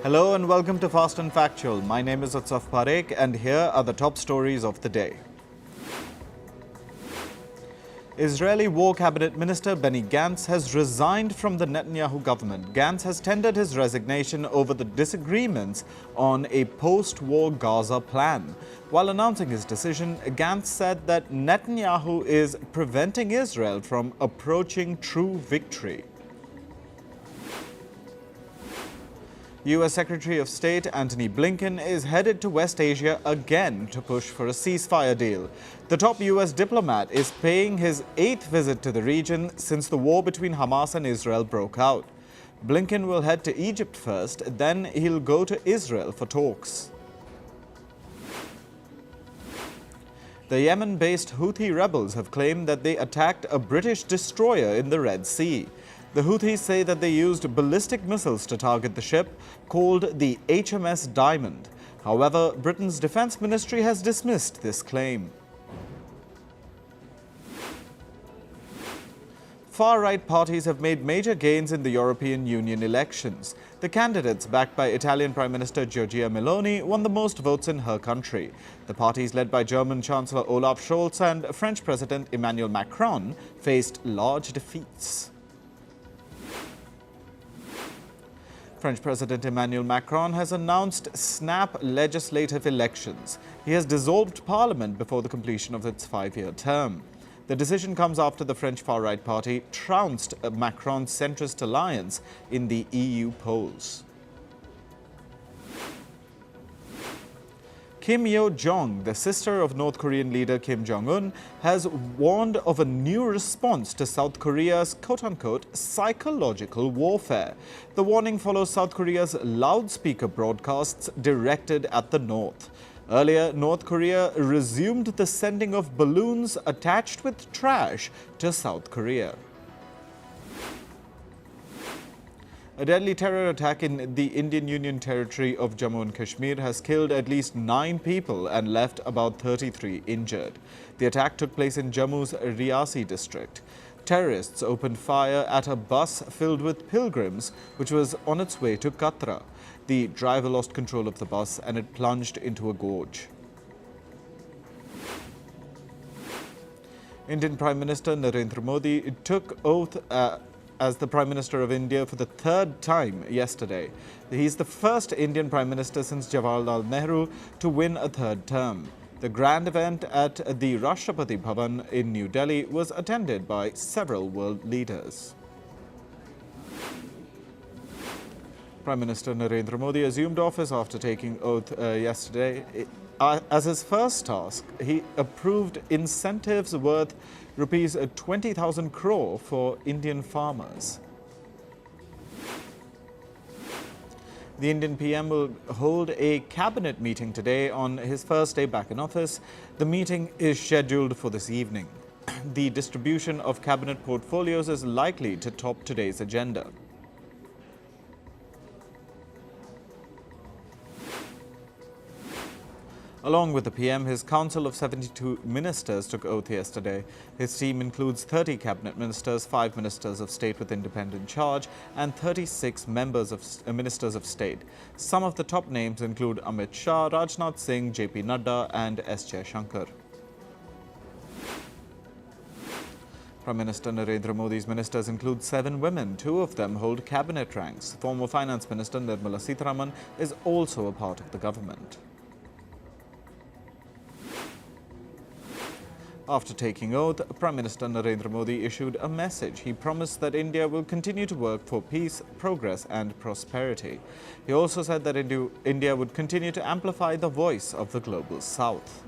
Hello and welcome to Fast and Factual. My name is Utsaf Parekh and here are the top stories of the day. Israeli War Cabinet Minister Benny Gantz has resigned from the Netanyahu government. Gantz has tendered his resignation over the disagreements on a post-war Gaza plan. While announcing his decision, Gantz said that Netanyahu is preventing Israel from approaching true victory. U.S. Secretary of State Antony Blinken is headed to West Asia again to push for a ceasefire deal. The top U.S. diplomat is paying his 8th visit to the region since the war between Hamas and Israel broke out. Blinken will head to Egypt first, then he'll go to Israel for talks. The Yemen-based Houthi rebels have claimed that they attacked a British destroyer in the Red Sea. The Houthis say that they used ballistic missiles to target the ship, called the HMS Diamond. However, Britain's Defence Ministry has dismissed this claim. Far-right parties have made major gains in the European Union elections. The candidates backed by Italian Prime Minister Giorgia Meloni won the most votes in her country. The parties led by German Chancellor Olaf Scholz and French President Emmanuel Macron faced large defeats. French President Emmanuel Macron has announced snap legislative elections. He has dissolved parliament before the completion of its 5-year term. The decision comes after the French far-right party trounced Macron's centrist alliance in the EU polls. Kim Yo-jong, the sister of North Korean leader Kim Jong-un, has warned of a new response to South Korea's quote-unquote psychological warfare. The warning follows South Korea's loudspeaker broadcasts directed at the North. Earlier, North Korea resumed the sending of balloons attached with trash to South Korea. A deadly terror attack in the Indian Union territory of Jammu and Kashmir has killed at least 9 people and left about 33 injured. The attack took place in Jammu's Riyasi district. Terrorists opened fire at a bus filled with pilgrims, which was on its way to Katra. The driver lost control of the bus and it plunged into a gorge. Indian Prime Minister Narendra Modi took oath as the Prime Minister of India for the 3rd time yesterday. He's the first Indian Prime Minister since Jawaharlal Nehru to win a 3rd term. The grand event at the Rashtrapati Bhavan in New Delhi was attended by several world leaders. Prime Minister Narendra Modi assumed office after taking oath yesterday. As his first task, he approved incentives worth rupees 20,000 crore for Indian farmers. The Indian PM will hold a cabinet meeting today on his first day back in office. The meeting is scheduled for this evening. The distribution of cabinet portfolios is likely to top today's agenda. Along with the PM, his council of 72 ministers took oath yesterday. His team includes 30 cabinet ministers, 5 ministers of state with independent charge, and 36 ministers of state. Some of the top names include Amit Shah, Rajnath Singh, JP Nadda, and S. Jaishankar. Prime Minister Narendra Modi's ministers include 7 women. 2 of them hold cabinet ranks. Former Finance Minister Nirmala Sitharaman is also a part of the government. After taking oath, Prime Minister Narendra Modi issued a message. He promised that India will continue to work for peace, progress and prosperity. He also said that India would continue to amplify the voice of the global South.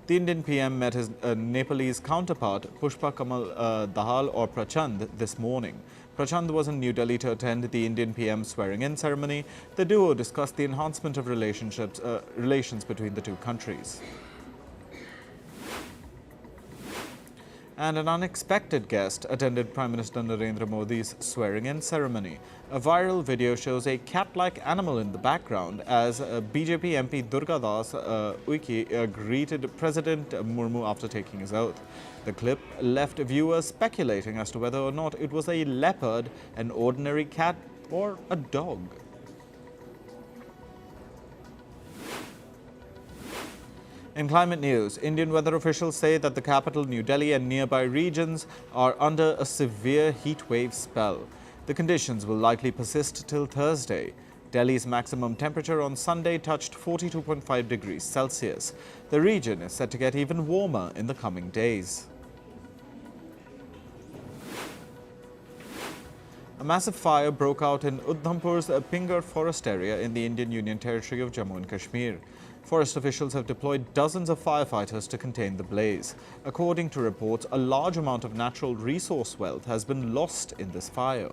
The Indian PM met his Nepalese counterpart, Pushpa Kamal Dahal or Prachand, this morning. Prachand was in New Delhi to attend the Indian PM's swearing-in ceremony. The duo discussed the enhancement of relations between the two countries. And an unexpected guest attended Prime Minister Narendra Modi's swearing-in ceremony. A viral video shows a cat-like animal in the background as BJP MP Durga Das Uiki greeted President Murmu after taking his oath. The clip left viewers speculating as to whether or not it was a leopard, an ordinary cat, or a dog. In climate news, Indian weather officials say that the capital, New Delhi, and nearby regions are under a severe heat wave spell. The conditions will likely persist till Thursday. Delhi's maximum temperature on Sunday touched 42.5 degrees Celsius. The region is set to get even warmer in the coming days. A massive fire broke out in Udhampur's Pingar forest area in the Indian Union territory of Jammu and Kashmir. Forest officials have deployed dozens of firefighters to contain the blaze. According to reports, a large amount of natural resource wealth has been lost in this fire.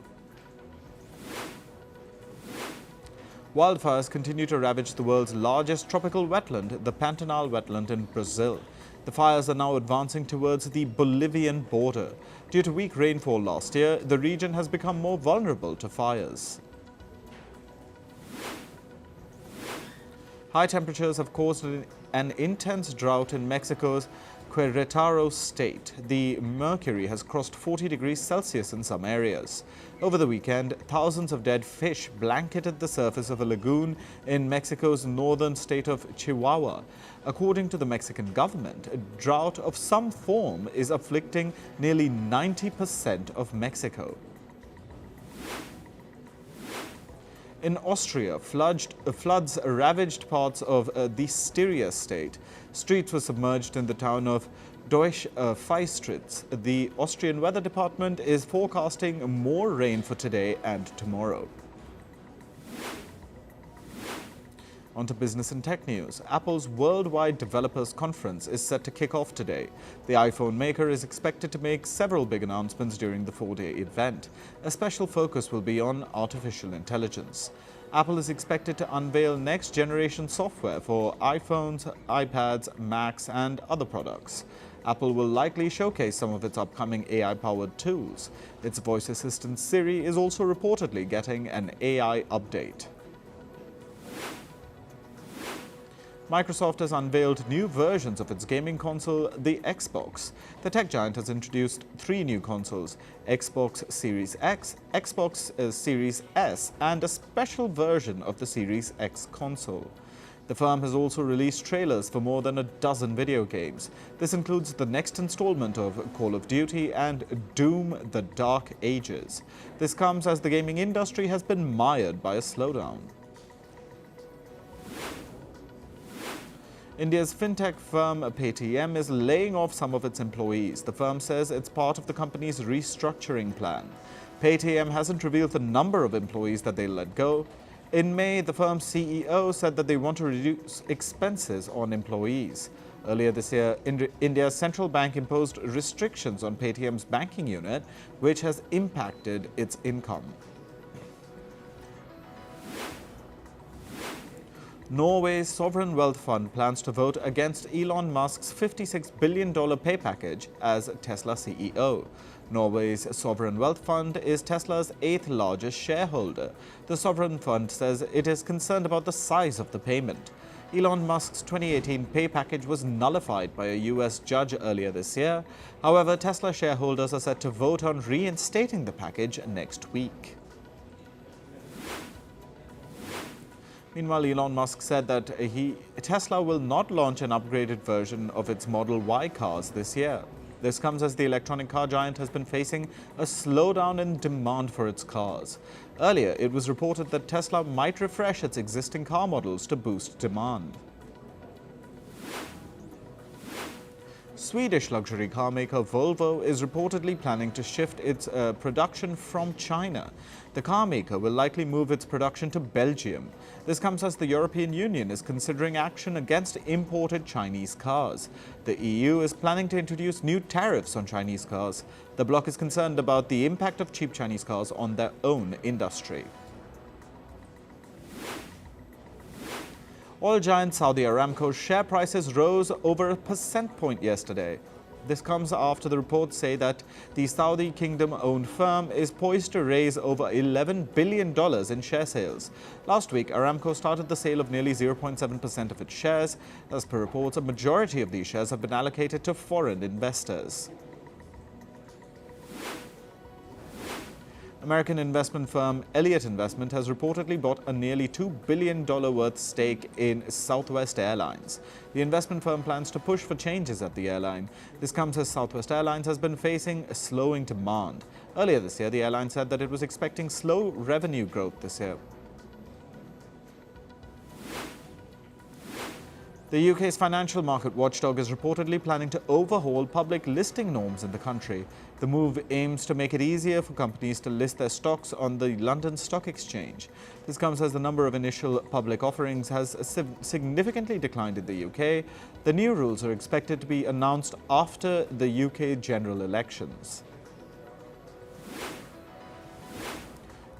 Wildfires continue to ravage the world's largest tropical wetland, the Pantanal wetland in Brazil. The fires are now advancing towards the Bolivian border. Due to weak rainfall last year, the region has become more vulnerable to fires. High temperatures have caused an intense drought in Mexico's Querétaro state. The mercury has crossed 40 degrees Celsius in some areas. Over the weekend, thousands of dead fish blanketed the surface of a lagoon in Mexico's northern state of Chihuahua. According to the Mexican government, a drought of some form is afflicting nearly 90% of Mexico. In Austria, floods ravaged parts of the Styria state. Streets were submerged in the town of Deutsch-Feistritz. The Austrian weather department is forecasting more rain for today and tomorrow. On to business and tech news. Apple's Worldwide Developers Conference is set to kick off today. The iPhone maker is expected to make several big announcements during the four-day event. A special focus will be on artificial intelligence. Apple is expected to unveil next-generation software for iPhones, iPads, Macs, and other products. Apple will likely showcase some of its upcoming AI-powered tools. Its voice assistant Siri is also reportedly getting an AI update. Microsoft has unveiled new versions of its gaming console, the Xbox. The tech giant has introduced three new consoles: Xbox Series X, Xbox Series S, and a special version of the Series X console. The firm has also released trailers for more than a dozen video games. This includes the next installment of Call of Duty and Doom: The Dark Ages. This comes as the gaming industry has been mired by a slowdown. India's fintech firm Paytm is laying off some of its employees. The firm says it's part of the company's restructuring plan. Paytm hasn't revealed the number of employees that they'll let go. In May, the firm's CEO said that they want to reduce expenses on employees. Earlier this year, India's central bank imposed restrictions on Paytm's banking unit, which has impacted its income. Norway's sovereign wealth fund plans to vote against Elon Musk's $56 billion pay package as Tesla CEO. Norway's sovereign wealth fund is Tesla's eighth largest shareholder. The sovereign fund says it is concerned about the size of the payment. Elon Musk's 2018 pay package was nullified by a U.S. judge earlier this year. However, Tesla shareholders are set to vote on reinstating the package next week. Meanwhile, Elon Musk said that Tesla will not launch an upgraded version of its Model Y cars this year. This comes as the electronic car giant has been facing a slowdown in demand for its cars. Earlier, it was reported that Tesla might refresh its existing car models to boost demand. Swedish luxury car maker Volvo is reportedly planning to shift its production from China. The car maker will likely move its production to Belgium. This comes as the European Union is considering action against imported Chinese cars. The EU is planning to introduce new tariffs on Chinese cars. The bloc is concerned about the impact of cheap Chinese cars on their own industry. Oil giant Saudi Aramco's share prices rose over a percent point yesterday. This comes after the reports say that the Saudi Kingdom-owned firm is poised to raise over $11 billion in share sales. Last week, Aramco started the sale of nearly 0.7% of its shares. As per reports, a majority of these shares have been allocated to foreign investors. American investment firm Elliott Investment has reportedly bought a nearly $2 billion worth stake in Southwest Airlines. The investment firm plans to push for changes at the airline. This comes as Southwest Airlines has been facing a slowing demand. Earlier this year, the airline said that it was expecting slow revenue growth this year. The UK's financial market watchdog is reportedly planning to overhaul public listing norms in the country. The move aims to make it easier for companies to list their stocks on the London Stock Exchange. This comes as the number of initial public offerings has significantly declined in the UK. The new rules are expected to be announced after the UK general elections.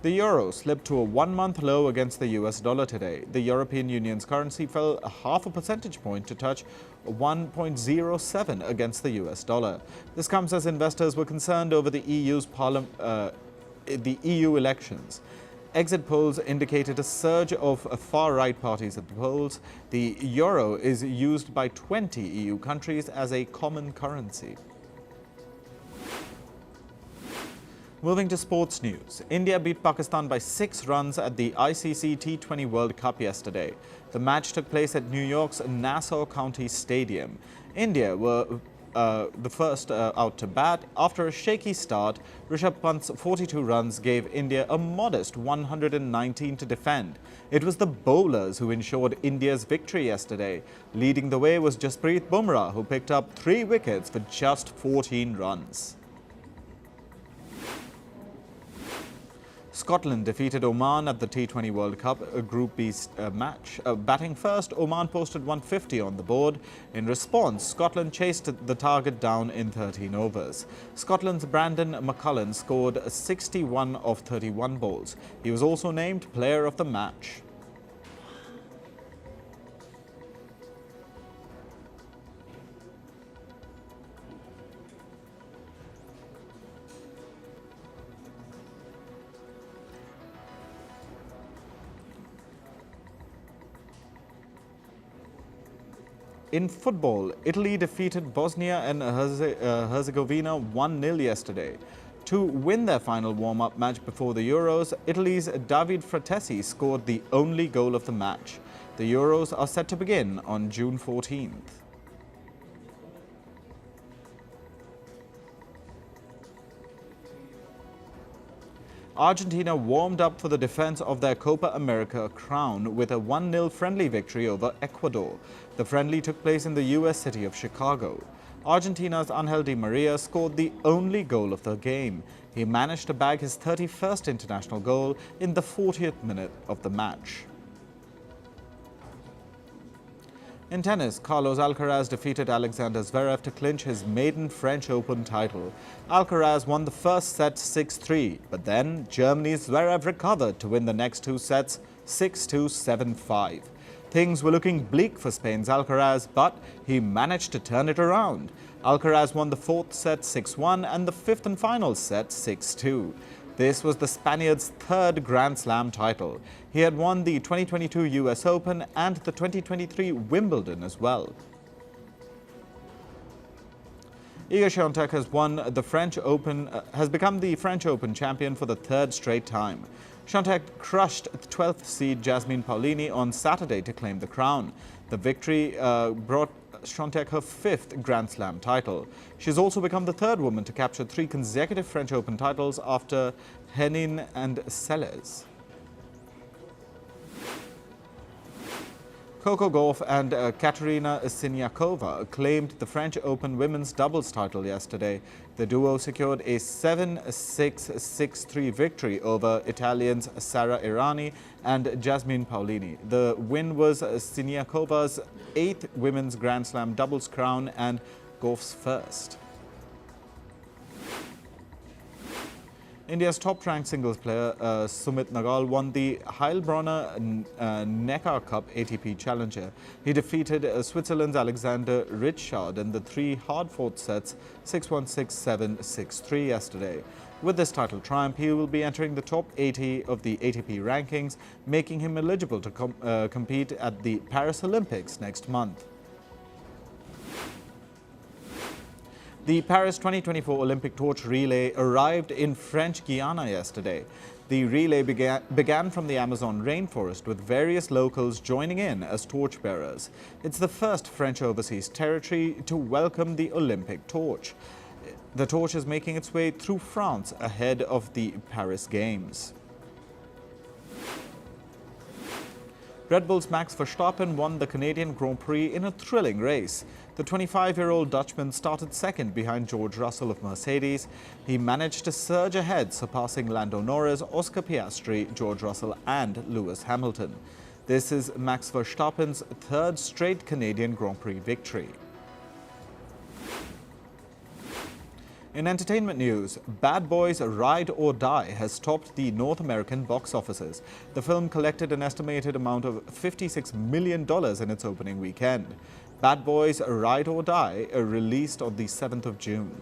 The euro slipped to a one-month low against the US dollar today. The European Union's currency fell a half a percentage point to touch 1.07 against the US dollar. This comes as investors were concerned over the EU elections. Exit polls indicated a surge of far-right parties at the polls. The euro is used by 20 EU countries as a common currency. Moving to sports news, India beat Pakistan by 6 runs at the ICC T20 World Cup yesterday. The match took place at New York's Nassau County Stadium. India were the first out to bat. After a shaky start, Rishabh Pant's 42 runs gave India a modest 119 to defend. It was the bowlers who ensured India's victory yesterday. Leading the way was Jasprit Bumrah, who picked up 3 wickets for just 14 runs. Scotland defeated Oman at the T20 World Cup Group B match. Batting first, Oman posted 150 on the board. In response, Scotland chased the target down in 13 overs. Scotland's Brandon McCullum scored 61 of 31 balls. He was also named Player of the Match. In football, Italy defeated Bosnia and Herzegovina 1-0 yesterday. To win their final warm-up match before the Euros, Italy's David Fratesi scored the only goal of the match. The Euros are set to begin on June 14th. Argentina warmed up for the defense of their Copa America crown with a 1-0 friendly victory over Ecuador. The friendly took place in the U.S. city of Chicago. Argentina's Angel Di Maria scored the only goal of the game. He managed to bag his 31st international goal in the 40th minute of the match. In tennis, Carlos Alcaraz defeated Alexander Zverev to clinch his maiden French Open title. Alcaraz won the first set 6-3, but then Germany's Zverev recovered to win the next 2 sets 6-2, 7-5. Things were looking bleak for Spain's Alcaraz, but he managed to turn it around. Alcaraz won the 4th set 6-1 and the 5th and final set 6-2. This was the Spaniard's 3rd Grand Slam title. He had won the 2022 US Open and the 2023 Wimbledon as well. Iga Swiatek has become the French Open champion for the 3rd straight time. Swiatek crushed 12th seed Jasmine Paolini on Saturday to claim the crown. The victory brought Swiatek her 5th Grand Slam title. She's also become the 3rd woman to capture 3 consecutive French Open titles after Henin and Sellers. Coco Gauff and Katerina Siniakova claimed the French Open women's doubles title yesterday. The duo secured a 7-6, 6-3 victory over Italians Sara Errani and Jasmine Paolini. The win was Siniakova's 8th women's Grand Slam doubles crown and Gauff's 1st. India's top-ranked singles player Sumit Nagal won the Heilbronner Neckar Cup ATP Challenger. He defeated Switzerland's Alexander Ritschard in the three hard-fought sets 6-1, 6-7, 6-3 yesterday. With this title triumph, he will be entering the top 80 of the ATP rankings, making him eligible to compete at the Paris Olympics next month. The Paris 2024 Olympic torch relay arrived in French Guiana yesterday. The relay began from the Amazon rainforest, with various locals joining in as torchbearers. It's the first French overseas territory to welcome the Olympic torch. The torch is making its way through France ahead of the Paris Games. Red Bull's Max Verstappen won the Canadian Grand Prix in a thrilling race. The 25-year-old Dutchman started second behind George Russell of Mercedes. He managed to surge ahead, surpassing Lando Norris, Oscar Piastri, George Russell and Lewis Hamilton. This is Max Verstappen's third straight Canadian Grand Prix victory. In entertainment news, Bad Boys Ride or Die has topped the North American box offices. The film collected an estimated amount of $56 million in its opening weekend. Bad Boys Ride or Die released on the 7th of June.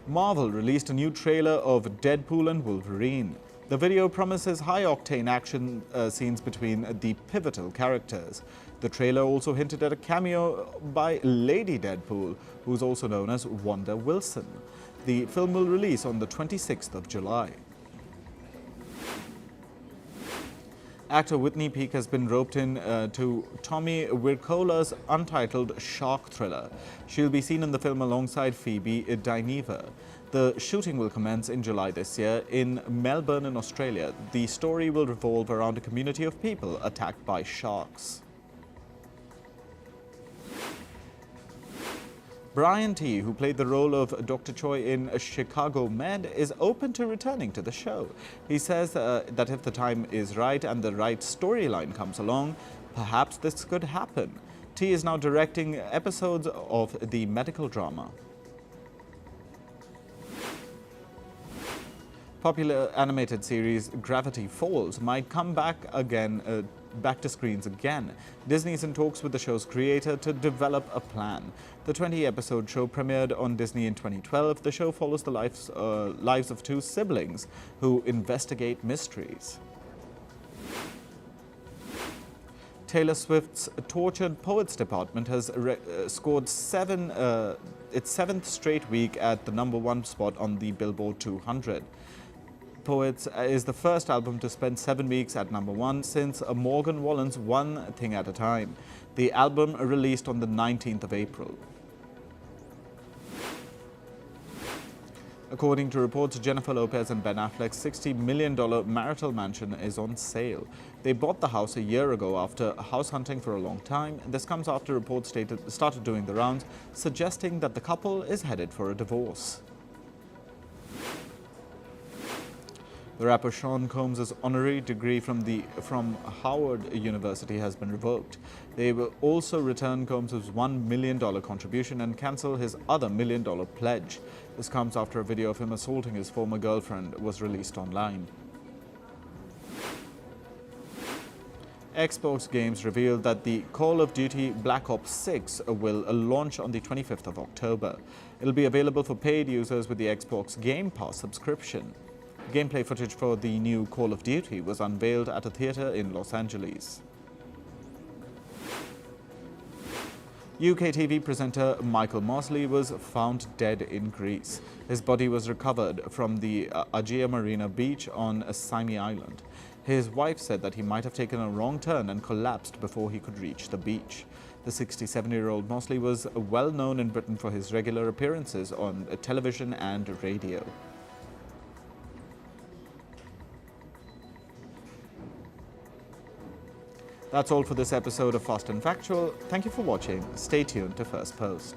Marvel released a new trailer of Deadpool and Wolverine. The video promises high-octane action scenes between the pivotal characters. The trailer also hinted at a cameo by Lady Deadpool, who's also known as Wanda Wilson. The film will release on the 26th of July. Actor Whitney Peake has been roped in to Tommy Wirkola's untitled shark thriller. She'll be seen in the film alongside Phoebe Dynevor. The shooting will commence in July this year in Melbourne in Australia. The story will revolve around a community of people attacked by sharks. Brian T., who played the role of Dr. Choi in Chicago Med, is open to returning to the show. He says that if the time is right and the right storyline comes along, perhaps this could happen. T is now directing episodes of the medical drama. Popular animated series Gravity Falls might come back to screens again. Disney is in talks with the show's creator to develop a plan. The 20-episode show premiered on Disney in 2012. The show follows the lives of two siblings who investigate mysteries. Taylor Swift's Tortured Poets department has scored its seventh straight week at the #1 spot on the Billboard 200. Poets is the first album to spend 7 weeks at #1 since Morgan Wallen's One Thing at a Time. The album released on the 19th of April. According to reports, Jennifer Lopez and Ben Affleck's $60 million marital mansion is on sale. They bought the house a year ago after house hunting for a long time. This comes after reports started doing the rounds, suggesting that the couple is headed for a divorce. The rapper Sean Combs' honorary degree from Howard University has been revoked. They will also return Combs' $1 million contribution and cancel his other $1 million pledge. This comes after a video of him assaulting his former girlfriend was released online. Xbox Games revealed that the Call of Duty Black Ops 6 will launch on the 25th of October. It'll be available for paid users with the Xbox Game Pass subscription. Gameplay footage for the new Call of Duty was unveiled at a theater in Los Angeles. UK TV presenter Michael Mosley was found dead in Greece. His body was recovered from the Agia Marina beach on Simi Island. His wife said that he might have taken a wrong turn and collapsed before he could reach the beach. The 67-year-old Mosley was well known in Britain for his regular appearances on television and radio. That's all for this episode of Fast and Factual. Thank you for watching. Stay tuned to Firstpost.